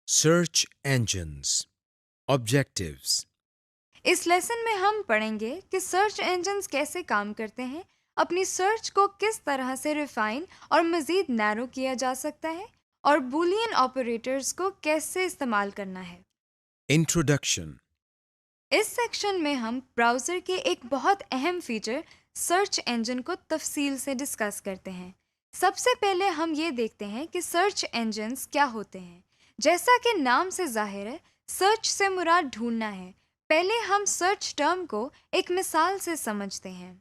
Search engines. Objectives. اس lesson میں ہم پڑھیں گے کہ سرچ انجنز کیسے کام کرتے ہیں، اپنی سرچ کو کس طرح سے ریفائن اور مزید نیرو کیا جا سکتا ہے، اور بولین آپریٹرز کو کیسے استعمال کرنا ہے۔ Introduction. اس سیکشن میں ہم براؤزر کے ایک بہت اہم فیچر سرچ انجن کو تفصیل سے ڈسکس کرتے ہیں۔ سب سے پہلے ہم یہ دیکھتے ہیں کہ سرچ انجنز کیا ہوتے ہیں۔ جیسا کہ نام سے ظاہر ہے، سرچ سے مراد ڈھونڈنا ہے۔ پہلے ہم سرچ ٹرم کو ایک مثال سے سمجھتے ہیں۔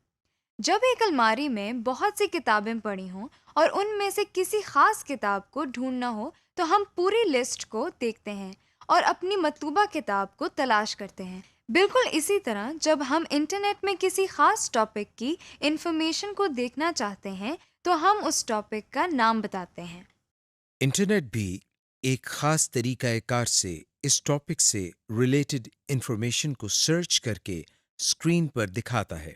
جب ایک الماری میں بہت سی کتابیں پڑی ہوں اور ان میں سے کسی خاص کتاب کو ڈھونڈنا ہو تو ہم پوری لسٹ کو دیکھتے ہیں اور اپنی مطلوبہ کتاب کو تلاش کرتے ہیں۔ بالکل اسی طرح جب ہم انٹرنیٹ میں کسی خاص ٹاپک کی انفارمیشن کو دیکھنا چاہتے ہیں تو ہم اس ٹاپک کا نام بتاتے ہیں۔ انٹرنیٹ بھی ایک خاص طریقہ کار سے اس ٹاپک سے ریلیٹڈ انفارمیشن کو سرچ کر کے اسکرین پر دکھاتا ہے۔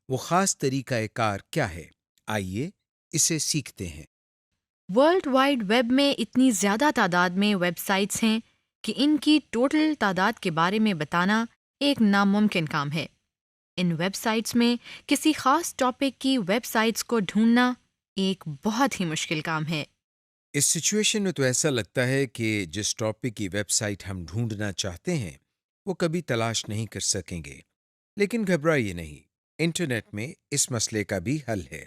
وہ خاص طریقہ کار کیا ہے؟ آئیے اسے سیکھتے ہیں۔ ورلڈ وائڈ ویب میں اتنی زیادہ تعداد میں ویب سائٹس ہیں کہ ان کی ٹوٹل تعداد کے بارے میں بتانا ایک ناممکن کام ہے۔ ان ویب سائٹس میں کسی خاص ٹاپک کی ویب سائٹس کو ڈھونڈنا ایک بہت ہی مشکل کام ہے۔ اس سچویشن میں تو ایسا لگتا ہے کہ جس ٹاپک کی ویب سائٹ ہم ڈھونڈنا چاہتے ہیں وہ کبھی تلاش نہیں کر سکیں گے، لیکن گھبرائیے نہیں، انٹرنیٹ میں اس مسئلے کا بھی حل ہے۔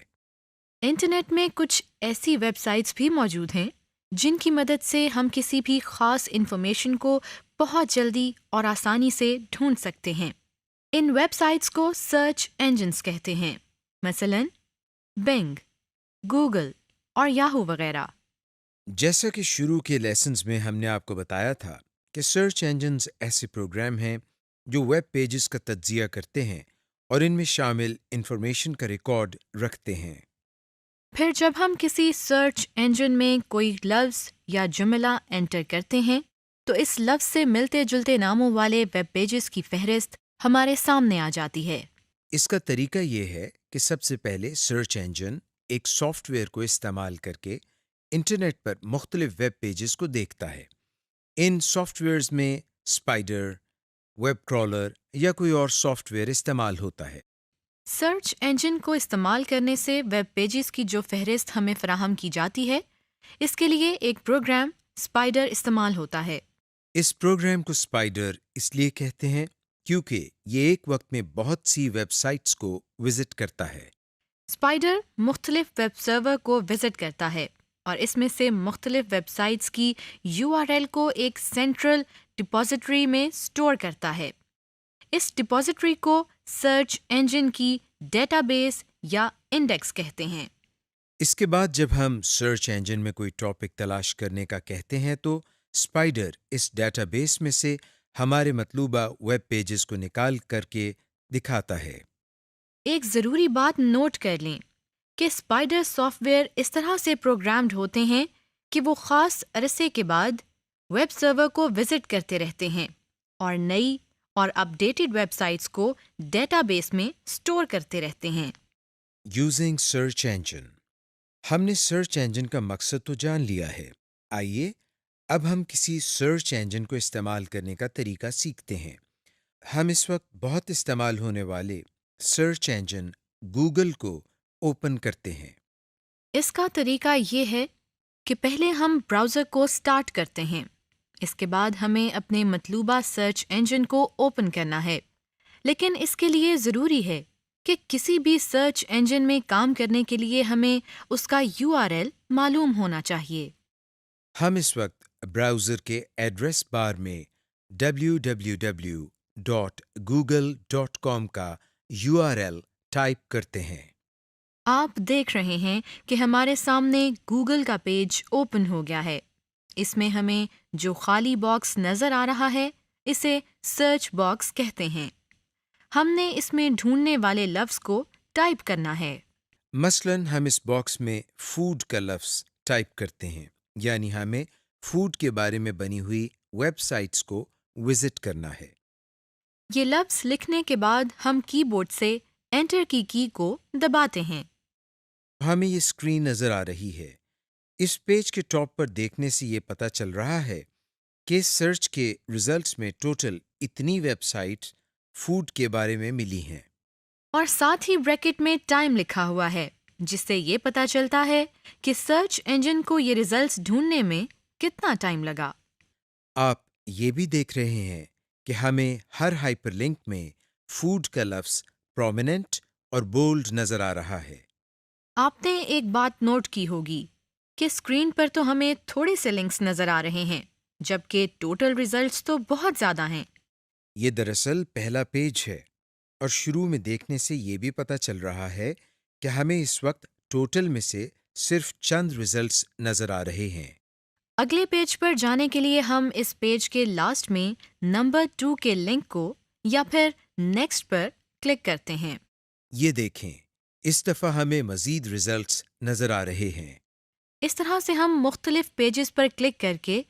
انٹرنیٹ میں کچھ ایسی ویب سائٹس بھی موجود ہیں جن کی مدد سے ہم کسی بھی خاص انفارمیشن کو بہت جلدی اور آسانی سے ڈھونڈ سکتے ہیں۔ ان ویب سائٹس کو سرچ انجنز کہتے ہیں، مثلاً بنگ، گوگل اور یاہو وغیرہ۔ جیسا کہ شروع کے لیسنز میں ہم نے آپ کو بتایا تھا کہ سرچ انجنز ایسے پروگرام ہیں جو ویب پیجز کا تجزیہ کرتے ہیں اور ان میں شامل انفارمیشن کا ریکارڈ رکھتے ہیں۔ پھر جب ہم کسی سرچ انجن میں کوئی لفظ یا جملہ انٹر کرتے ہیں تو اس لفظ سے ملتے جلتے ناموں والے ویب پیجز کی فہرست ہمارے سامنے آ جاتی ہے۔ اس کا طریقہ یہ ہے کہ سب سے پہلے سرچ انجن ایک سافٹ ویئر کو استعمال کر کے انٹرنیٹ پر مختلف ویب پیجز کو دیکھتا ہے۔ ان سافٹ ویئرز میں اسپائڈر، ویب کرالر یا کوئی اور سافٹ ویئر استعمال ہوتا ہے۔ سرچ انجن کو استعمال کرنے سے ویب پیجز کی جو فہرست ہمیں فراہم کی جاتی ہے، اس کے لیے ایک پروگرام اسپائڈر استعمال ہوتا ہے۔ اس پروگرام کو اسپائڈر اس لیے کہتے ہیں کیونکہ یہ ایک وقت میں بہت سی ویب سائٹس کو وزٹ کرتا ہے۔ اسپائڈر مختلف ویب سرور کو وزٹ کرتا ہے اور اس میں سے مختلف ویب سائٹس کی URL کو ایک سینٹرل ڈپوزیٹری میں اسٹور کرتا ہے۔ اس ڈپوزیٹری کو سرچ انجن کی ڈیٹا بیس یا انڈیکس کہتے ہیں۔ اس کے بعد جب ہم سرچ انجن میں کوئی ٹاپک تلاش کرنے کا کہتے ہیں تو اسپائڈر اس ڈیٹا بیس میں سے ہمارے مطلوبہ ویب پیجز کو نکال کر کے دکھاتا ہے۔ ایک ضروری بات نوٹ کر لیں کہ اسپائڈر سافٹ ویئر اس طرح سے پروگرامڈ ہوتے ہیں کہ وہ خاص عرصے کے بعد ویب سرور کو وزٹ کرتے رہتے ہیں اور نئی اور اپ ڈیٹڈ ویب سائٹس کو ڈیٹا بیس میں اسٹور کرتے رہتے ہیں۔ یوزنگ سرچ انجن، ہم نے سرچ انجن کا مقصد تو جان لیا ہے۔ آئیے اب ہم کسی سرچ انجن کو استعمال کرنے کا طریقہ سیکھتے ہیں۔ ہم اس وقت بہت استعمال ہونے والے سرچ انجن گوگل کو اوپن کرتے ہیں۔ اس کا طریقہ یہ ہے کہ پہلے ہم براؤزر کو سٹارٹ کرتے ہیں، اس کے بعد ہمیں اپنے مطلوبہ سرچ انجن کو اوپن کرنا ہے، لیکن اس کے لیے ضروری ہے کہ کسی بھی سرچ انجن میں کام کرنے کے لیے ہمیں اس کا URL معلوم ہونا چاہیے۔ ہم اس وقت براؤزر کے ایڈریس بار میں www.google.com کا URL ٹائپ کرتے ہیں۔ آپ دیکھ رہے ہیں کہ ہمارے سامنے گوگل کا پیج اوپن ہو گیا ہے۔ اس میں ہمیں جو خالی باکس نظر آ رہا ہے اسے سرچ باکس کہتے ہیں۔ ہم نے اس میں ڈھونڈنے والے لفظ کو ٹائپ کرنا ہے۔ مثلاً ہم اس باکس میں فوڈ کا لفظ ٹائپ کرتے ہیں، یعنی ہمیں فوڈ کے بارے میں بنی ہوئی ویب سائٹس کو وزٹ کرنا ہے۔ یہ لفظ لکھنے کے بعد ہم کی بورڈ سے انٹر کی کو دباتے ہیں۔ ہمیں یہ اسکرین نظر آ رہی ہے۔ اس پیج کے ٹاپ پر دیکھنے سے یہ پتہ چل رہا ہے کہ سرچ کے ریزلٹس میں ٹوٹل اتنی ویب سائٹس فوڈ کے بارے میں ملی ہیں۔ اور ساتھ ہی بریکٹ میں ٹائم لکھا ہوا ہے، جس سے یہ پتہ چلتا ہے کہ سرچ انجن کو یہ ریزلٹس ڈھونڈنے میں کتنا ٹائم لگا۔ آپ یہ بھی دیکھ رہے ہیں کہ ہمیں ہر ہائپر لنک میں فوڈ کا لفظ پرومیننٹ اور بولڈ نظر آ رہا ہے۔ آپ نے ایک بات نوٹ کی ہوگی کہ اسکرین پر تو ہمیں تھوڑے سے لنکس نظر آ رہے ہیں، جبکہ ٹوٹل ریزلٹس تو بہت زیادہ ہیں۔ یہ دراصل پہلا پیج ہے، اور شروع میں دیکھنے سے یہ بھی پتہ چل رہا ہے کہ ہمیں اس وقت ٹوٹل میں سے صرف چند ریزلٹس نظر آ رہے ہیں۔ اگلے پیج پر جانے کے لیے ہم اس پیج کے لاسٹ میں نمبر 2 کے لنک کو یا پھر نیکسٹ پر کلک کرتے ہیں۔ یہ دیکھیں، اس دفعہ ہمیں مزید ریزلٹس نظر آ رہے ہیں۔ اس طرح سے ہم مختلف پیجز پر کلک کر کے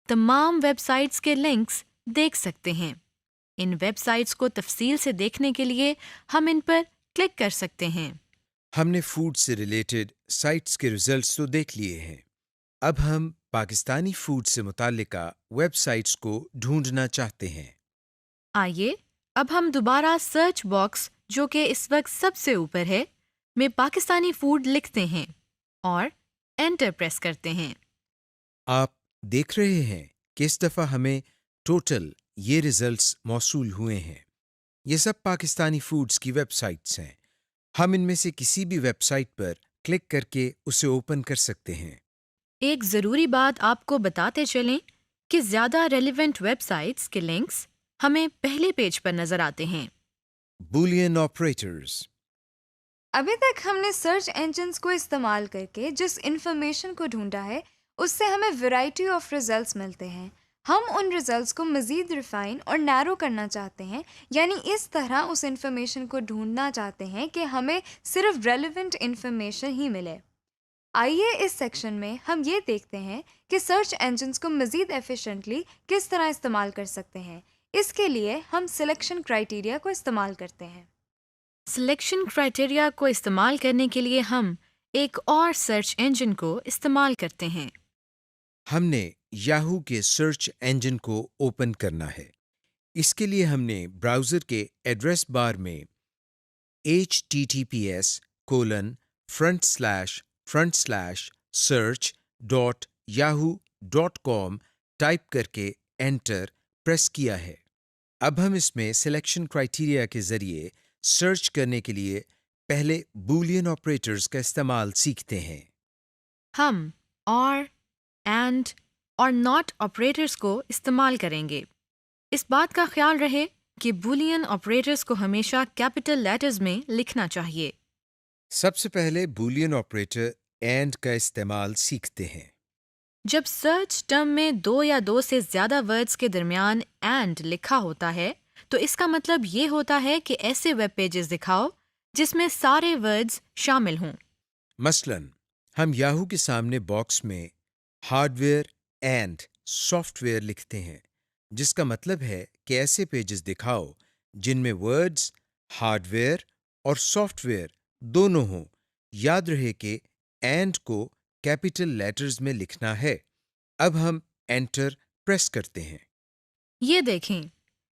تمام ویب سائٹس کے لنکس دیکھ سکتے ہیں۔ ان ویب سائٹس کو تفصیل سے دیکھنے کے لیے ہم ان پر کلک کر سکتے ہیں۔ ہم نے فوڈ سے ریلیٹڈ سائٹس کے ریزلٹس تو دیکھ لیے ہیں، اب ہم پاکستانی فوڈ سے متعلقہ ویب سائٹس کو ڈھونڈنا چاہتے ہیں۔ آئیے اب ہم دوبارہ سرچ باکس، جو کہ اس وقت سب سے اوپر ہے، میں پاکستانی فوڈ لکھتے ہیں اور انٹر پریس کرتے ہیں۔ آپ دیکھ رہے ہیں کہ اس دفعہ ہمیں ٹوٹل یہ ریزلٹس موصول ہوئے ہیں۔ یہ سب پاکستانی فوڈز کی ویب سائٹس ہیں۔ ہم ان میں سے کسی بھی ویب سائٹ پر کلک کر کے اسے اوپن کر سکتے ہیں۔ ایک ضروری بات آپ کو بتاتے چلیں کہ زیادہ ریلیونٹ ویب سائٹس کے لنکس ہمیں پہلے پیج پر نظر آتے ہیں۔ Boolean operators. ابھی تک ہم نے سرچ انجنز کو استعمال کر کے جس انفارمیشن کو ڈھونڈا ہے اس سے ہمیں ویرائٹی آف ریزلٹس ملتے ہیں۔ ہم ان ریزلٹس کو مزید ریفائن اور نیرو کرنا چاہتے ہیں، یعنی اس طرح اس انفارمیشن کو ڈھونڈنا چاہتے ہیں کہ ہمیں صرف ریلیونٹ انفارمیشن ہی ملے۔ آئیے اس سیکشن میں ہم یہ دیکھتے ہیں کہ سرچ انجنز کو مزید ایفیشینٹلی کس طرح استعمال کر سکتے ہیں۔ اس کے لیے ہم سلیکشن کرائیٹیریا کو استعمال کرتے ہیں۔ سلیکشن کرائیٹیریا کو استعمال کرنے کے لیے ہم ایک اور سرچ انجن کو استعمال کرتے ہیں۔ ہم نے یاہو کے سرچ انجن کو اوپن کرنا ہے۔ اس کے لیے ہم نے براؤزر کے ایڈریس بار میں https://search.yahoo.com ٹائپ کر کے انٹر پریس کیا ہے۔ اب ہم اس میں سلیکشن کرائیٹیریا کے ذریعے سرچ کرنے کے لیے پہلے بولین آپریٹرز کا استعمال سیکھتے ہیں۔ ہم اور، اینڈ اور ناٹ آپریٹرز کو استعمال کریں گے۔ اس بات کا خیال رہے کہ بولین آپریٹرز کو ہمیشہ کیپٹل لیٹرز میں لکھنا چاہیے۔ سب سے پہلے بولین آپریٹر اینڈ کا استعمال سیکھتے ہیں۔ جب سرچ ٹرم میں 2 یا 2 سے زیادہ ورڈز کے درمیان اینڈ لکھا ہوتا ہے تو اس کا مطلب یہ ہوتا ہے کہ ایسے ویب پیجز دکھاؤ جس میں سارے ورڈز شامل ہوں۔ مثلاً ہم یاہو کے سامنے باکس میں hard where and soft where لکھتے ہیں، جس کا مطلب ہے کہ ایسے پیجز دکھاؤ جن میں ورڈز ہارڈ ویئر اور سافٹ ویئر دونوں ہوں۔ یاد رہے کہ اینڈ کو کیپٹل لیٹرز میں لکھنا ہے۔ اب ہم انٹر پریس کرتے ہیں۔ یہ دیکھیں،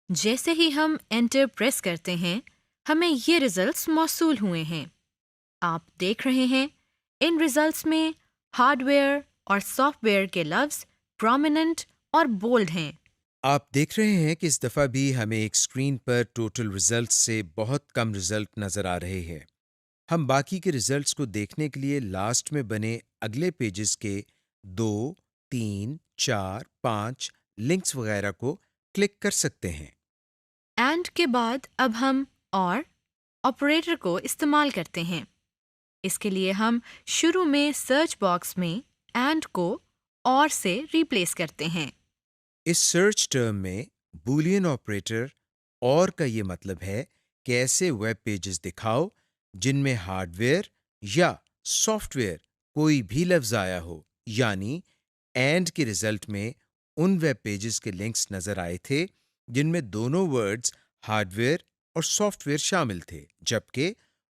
جیسے ہی ہم انٹر پریس کرتے ہیں ہمیں یہ ریزلٹس موصول ہوئے ہیں۔ آپ دیکھ رہے ہیں ان ریزلٹس میں ہارڈ ویئر اور سافٹ ویئر کے لفظ پرومیننٹ اور بولڈ ہیں۔ آپ دیکھ رہے ہیں کہ اس دفعہ بھی ہمیں ایک اسکرین پر ٹوٹل ریزلٹس سے بہت کم ریزلٹ نظر آ رہے ہیں۔ ہم باقی کے ریزلٹس کو دیکھنے کے لیے لاسٹ میں بنے اگلے پیجز کے 2، 3، 4، 5 لنکس وغیرہ کو کلک کر سکتے ہیں۔ اینڈ کے بعد اب ہم اور آپریٹر کو استعمال کرتے ہیں۔ اس کے لیے ہم شروع میں سرچ باکس میں اینڈ کو اور سے ریپلیس کرتے ہیں۔ اس سرچ ٹرم میں بولین آپریٹر اور کا یہ مطلب ہے کہ ایسے ویب پیجز دکھاؤ جن میں ہارڈ ویئر یا سافٹ ویئر کوئی بھی لفظ آیا ہو، یعنی اینڈ کے رزلٹ میں ان ویب پیجز کے لنکس نظر آئے تھے جن میں دونوں ورڈز ہارڈ ویئر اور سافٹ ویئر شامل تھے، جبکہ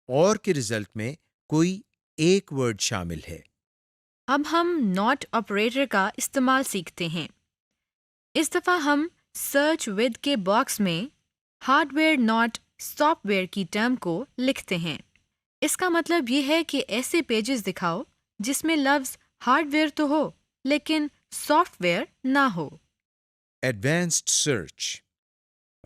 اور کے رزلٹ میں کوئی ایک ورڈ شامل ہے۔ اب ہم ناٹ آپریٹر کا استعمال سیکھتے ہیں۔ اس دفعہ ہم سرچ ود کے باکس میں hard where not soft where کی ٹرم کو لکھتے ہیں۔ اس کا مطلب یہ ہے کہ ایسے پیجز دکھاؤ جس میں لفظ ہارڈ ویئر تو ہو لیکن سافٹ ویئر نہ ہو۔ Advanced search.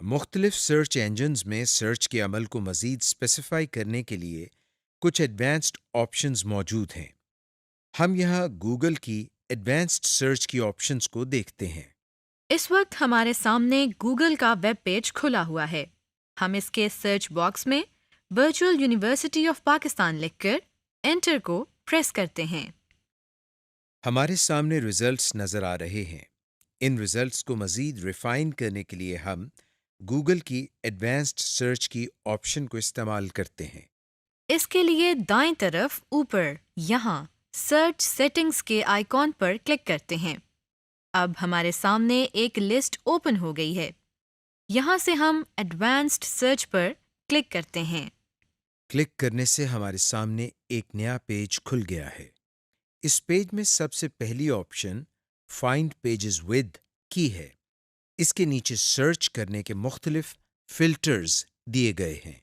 مختلف سرچ انجنز میں سرچ کے عمل کو مزید اسپیسیفائی کرنے کے لیے کچھ ایڈوانسڈ آپشنز موجود ہیں۔ ہم یہاں گوگل کی ایڈوانسڈ سرچ کی آپشنز کو دیکھتے ہیں۔ اس وقت ہمارے سامنے گوگل کا ویب پیج کھلا ہوا ہے۔ ہم اس کے سرچ باکس میں ورچوئل یونیورسٹی آف پاکستان لکھ کر انٹر کو پریس کرتے ہیں۔ ہمارے سامنے ریزلٹس نظر آ رہے ہیں۔ ان ریزلٹس کو مزید ریفائن کرنے کے لیے ہم گوگل کی ایڈوانسڈ سرچ کی آپشن کو استعمال کرتے ہیں۔ اس کے لیے دائیں طرف اوپر یہاں سرچ سیٹنگز کے آئیکن پر کلک کرتے ہیں۔ اب ہمارے سامنے ایک لسٹ اوپن ہو گئی ہے۔ یہاں سے ہم ایڈوانسڈ سرچ پر کلک کرتے ہیں۔ کلک کرنے سے ہمارے سامنے ایک نیا پیج کھل گیا ہے۔ اس پیج میں سب سے پہلی آپشن فائنڈ پیجز ود کی ہے۔ اس کے نیچے سرچ کرنے کے مختلف فلٹرز دیے گئے ہیں۔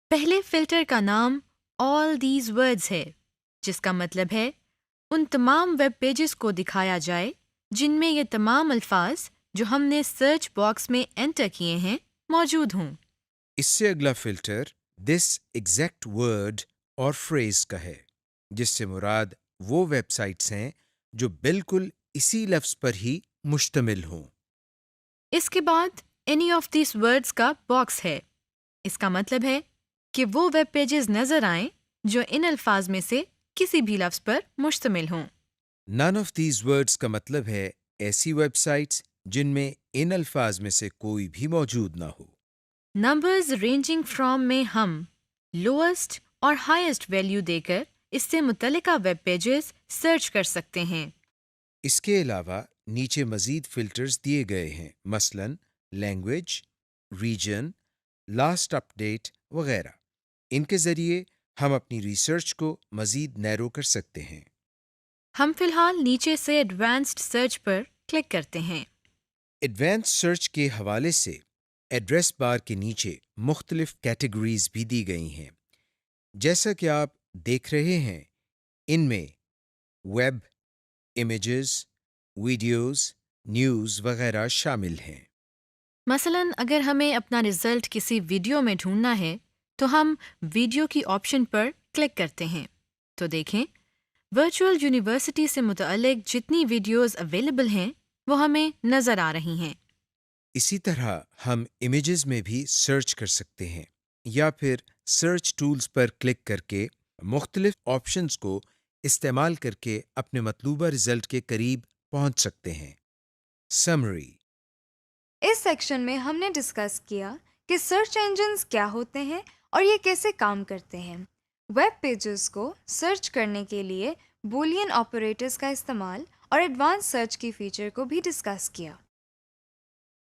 پہلے فلٹر کا نام آل دیز ورڈز ہے، جس کا مطلب ہے ان تمام ویب پیجز کو دکھایا جائے جن میں یہ تمام الفاظ جو ہم نے سرچ باکس میں انٹر کیے ہیں موجود ہوں۔ اس سے اگلا فلٹر دس ایگزیکٹ ورڈ اور فریز کا ہے، جس سے مراد وہ ویب سائٹس ہیں جو بالکل اسی لفظ پر ہی مشتمل ہوں۔ اس کے بعد اینی آف دیز ورڈز کا باکس ہے۔ اس کا مطلب ہے کہ وہ ویب پیجز نظر آئیں جو ان الفاظ میں سے کسی بھی لفظ پر مشتمل ہوں۔ نن آف دیز ورڈز کا مطلب ہے ایسی ویب سائٹس جن میں ان الفاظ میں سے کوئی بھی موجود نہ ہو۔ نمبرز رینجنگ فرام میں ہم لوئسٹ اور ہائیسٹ ویلیو دے کر اس سے متعلقہ ویب پیجز سرچ کر سکتے ہیں۔ اس کے علاوہ نیچے مزید فلٹرز دیے گئے ہیں، مثلاً لینگویج، ریجن، لاسٹ اپ ڈیٹ وغیرہ۔ ان کے ذریعے ہم اپنی ریسرچ کو مزید نیرو کر سکتے ہیں۔ ہم فی الحال نیچے سے ایڈوانسڈ سرچ پر کلک کرتے ہیں۔ ایڈوانس سرچ کے حوالے سے ایڈریس بار کے نیچے مختلف کیٹیگریز بھی دی گئی ہیں۔ جیسا کہ آپ دیکھ رہے ہیں، ان میں ویب، امیجز، ویڈیوز، نیوز وغیرہ شامل ہیں۔ مثلاً اگر ہمیں اپنا رزلٹ کسی ویڈیو میں ڈھونڈنا ہے تو ہم ویڈیو کی آپشن پر کلک کرتے ہیں تو دیکھیں ورچوئل یونیورسٹی سے متعلق جتنی ویڈیوز اویلیبل ہیں وہ ہمیں نظر آ رہی ہیں۔ اسی طرح ہم امیجز میں بھی سرچ کر سکتے ہیں یا پھر سرچ ٹولز پر کلک کر کے مختلف آپشنز کو استعمال کر کے اپنے مطلوبہ رزلٹ کے قریب پہنچ سکتے ہیں۔ سمری۔ اس سیکشن میں ہم نے ڈسکس کیا کہ سرچ انجنز کیا ہوتے ہیں اور یہ کیسے کام کرتے ہیں۔ ویب پیجز کو سرچ کرنے کے لیے بولین آپریٹرز کا استعمال اور ایڈوانس سرچ کی فیچر کو بھی ڈسکس کیا۔